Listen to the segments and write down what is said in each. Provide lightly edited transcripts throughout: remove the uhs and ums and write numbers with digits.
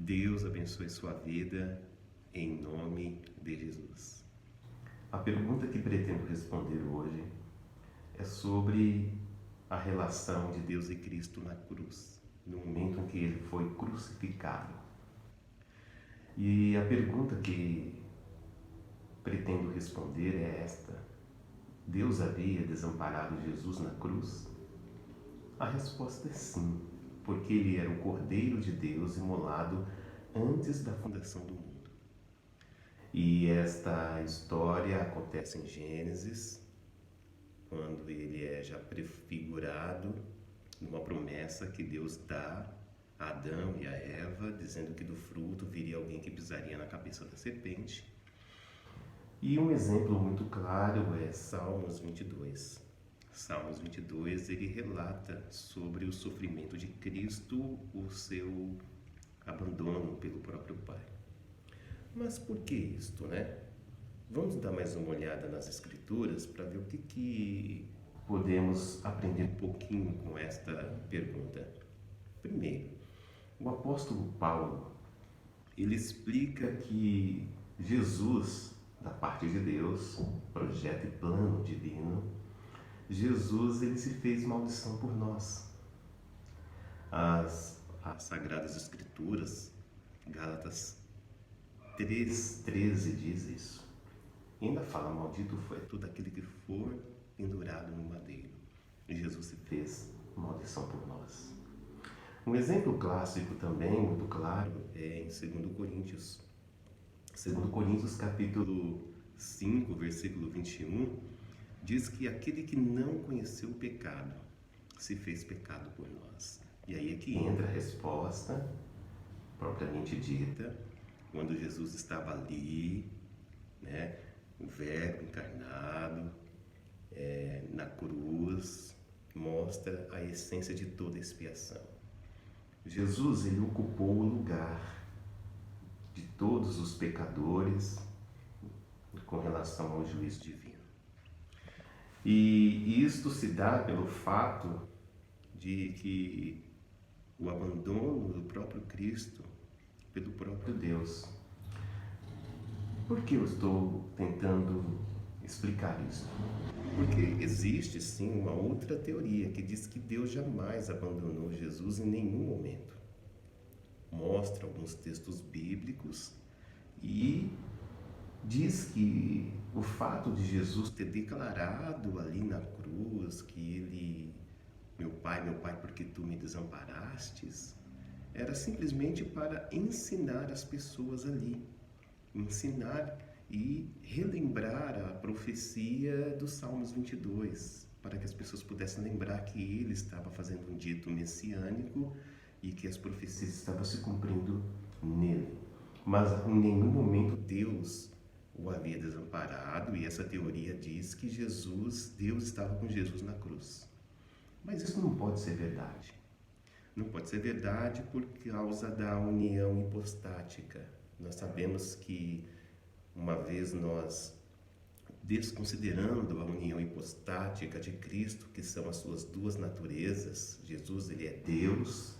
Deus abençoe sua vida, em nome de Jesus. A pergunta que pretendo responder hoje é sobre a relação de Deus e Cristo na cruz, no momento em que ele foi crucificado. E a pergunta que pretendo responder é esta: Deus havia desamparado Jesus na cruz? A resposta é sim, porque ele era o Cordeiro de Deus imolado antes da fundação do mundo. E esta história acontece em Gênesis, quando ele é já prefigurado numa promessa que Deus dá a Adão e a Eva, dizendo que do fruto viria alguém que pisaria na cabeça da serpente. E um exemplo muito claro é Salmos 22. Salmos 22, ele relata sobre o sofrimento de Cristo, o seu abandono pelo próprio Pai. Mas por que isto, né? Vamos dar mais uma olhada nas Escrituras para ver o que podemos aprender um pouquinho com esta pergunta. Primeiro, o apóstolo Paulo, ele explica que Jesus, da parte de Deus, projeto e plano divino, Jesus ele se fez maldição por nós. As Sagradas Escrituras, Gálatas 3,13 diz isso. E ainda fala: maldito foi todo aquele que for pendurado no madeiro. E Jesus se fez maldição por nós. Um exemplo clássico também, muito claro, é em 2 Coríntios. 2 Coríntios capítulo 5, versículo 21, diz que aquele que não conheceu o pecado se fez pecado por nós. E aí é que entra a resposta propriamente dita, quando Jesus estava ali, né, o Verbo encarnado, na cruz, mostra a essência de toda expiação. Jesus, ele ocupou o lugar de todos os pecadores com relação ao juízo divino. E isto se dá pelo fato de que o abandono do próprio Cristo pelo próprio Deus. Por que eu estou tentando explicar isso? Porque existe sim uma outra teoria que diz que Deus jamais abandonou Jesus em nenhum momento. Mostra alguns textos bíblicos e diz que o fato de Jesus ter declarado ali na cruz que ele, meu Pai, porque tu me desamparastes, era simplesmente para ensinar as pessoas ali, ensinar e relembrar a profecia dos Salmos 22, para que as pessoas pudessem lembrar que ele estava fazendo um dito messiânico e que as profecias estavam se cumprindo nele. Mas em nenhum momento Deus o havia desamparado, e essa teoria diz que Deus estava com Jesus na cruz. Mas isso não pode ser verdade. Não pode ser verdade por causa da união hipostática. Nós sabemos que, uma vez nós desconsiderando a união hipostática de Cristo, que são as suas duas naturezas, Jesus ele é Deus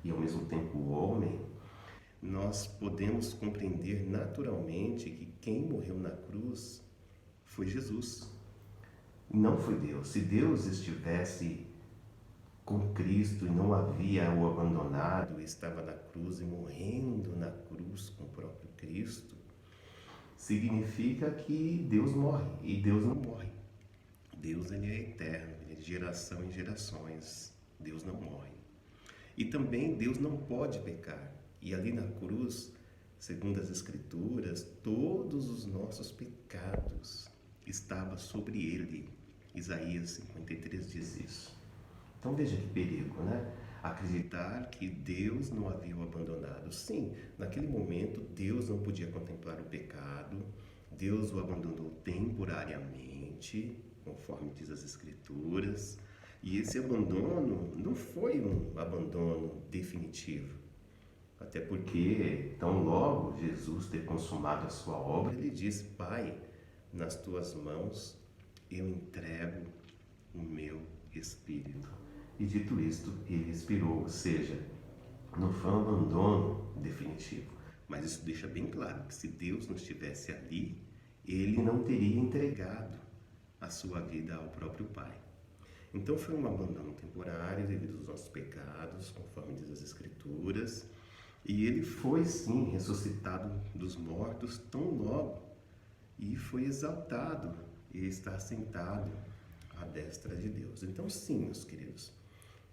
e ao mesmo tempo homem, nós podemos compreender naturalmente que quem morreu na cruz foi Jesus, não foi Deus. Se Deus estivesse com Cristo e não havia o abandonado, estava na cruz e morrendo na cruz com o próprio Cristo, significa que Deus morre, e Deus não morre. Deus ele é eterno, ele é de geração em gerações. Deus não morre. E também Deus não pode pecar. E ali na cruz, segundo as Escrituras, todos os nossos pecados estavam sobre ele. Isaías 53 diz isso. Então veja que perigo, né? Acreditar que Deus não havia o abandonado. Sim, naquele momento Deus não podia contemplar o pecado, Deus o abandonou temporariamente, conforme diz as Escrituras, e esse abandono não foi um abandono definitivo. Até porque, tão logo Jesus ter consumado a sua obra, ele disse: Pai, nas tuas mãos eu entrego o meu espírito. E dito isto, ele expirou, ou seja, não foi um abandono definitivo. Mas isso deixa bem claro que se Deus não estivesse ali, ele não teria entregado a sua vida ao próprio Pai. Então foi um abandono temporário devido aos nossos pecados, conforme diz as Escrituras, e ele foi sim ressuscitado dos mortos tão logo e foi exaltado e está sentado à destra de Deus. Então sim, meus queridos,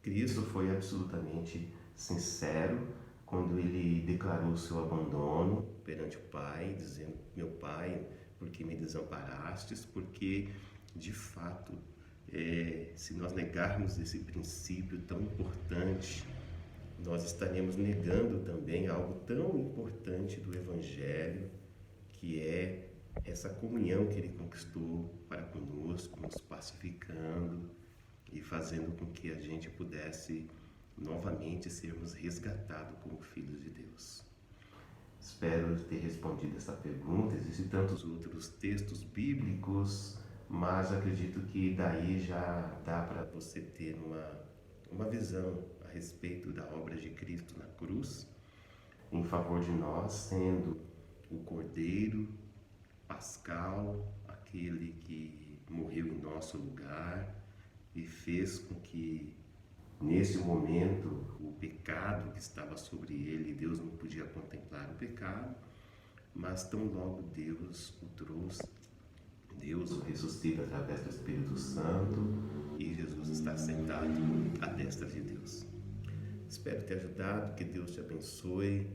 Cristo foi absolutamente sincero quando ele declarou o seu abandono perante o Pai, dizendo: meu Pai, por que me desamparastes? Porque, de fato, se nós negarmos esse princípio tão importante, nós estaremos negando também algo tão importante do Evangelho, que é essa comunhão que ele conquistou para conosco, nos pacificando e fazendo com que a gente pudesse novamente sermos resgatados como filhos de Deus. Espero ter respondido essa pergunta. Existem tantos outros textos bíblicos, mas acredito que daí já dá para você ter uma visão a respeito da obra de Cristo na cruz, em favor de nós, sendo o Cordeiro Pascal, aquele que morreu em nosso lugar e fez com que, nesse momento, o pecado que estava sobre ele, Deus não podia contemplar o pecado, mas tão logo Deus o trouxe, Deus o ressuscita através do Espírito Santo e Jesus está sentado à destra de Deus. Espero ter ajudado, que Deus te abençoe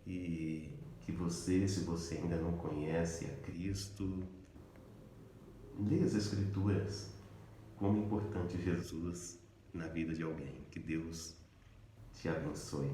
e que você, se você ainda não conhece a Cristo, leia as Escrituras. Como é importante Jesus na vida de alguém. Que Deus te abençoe.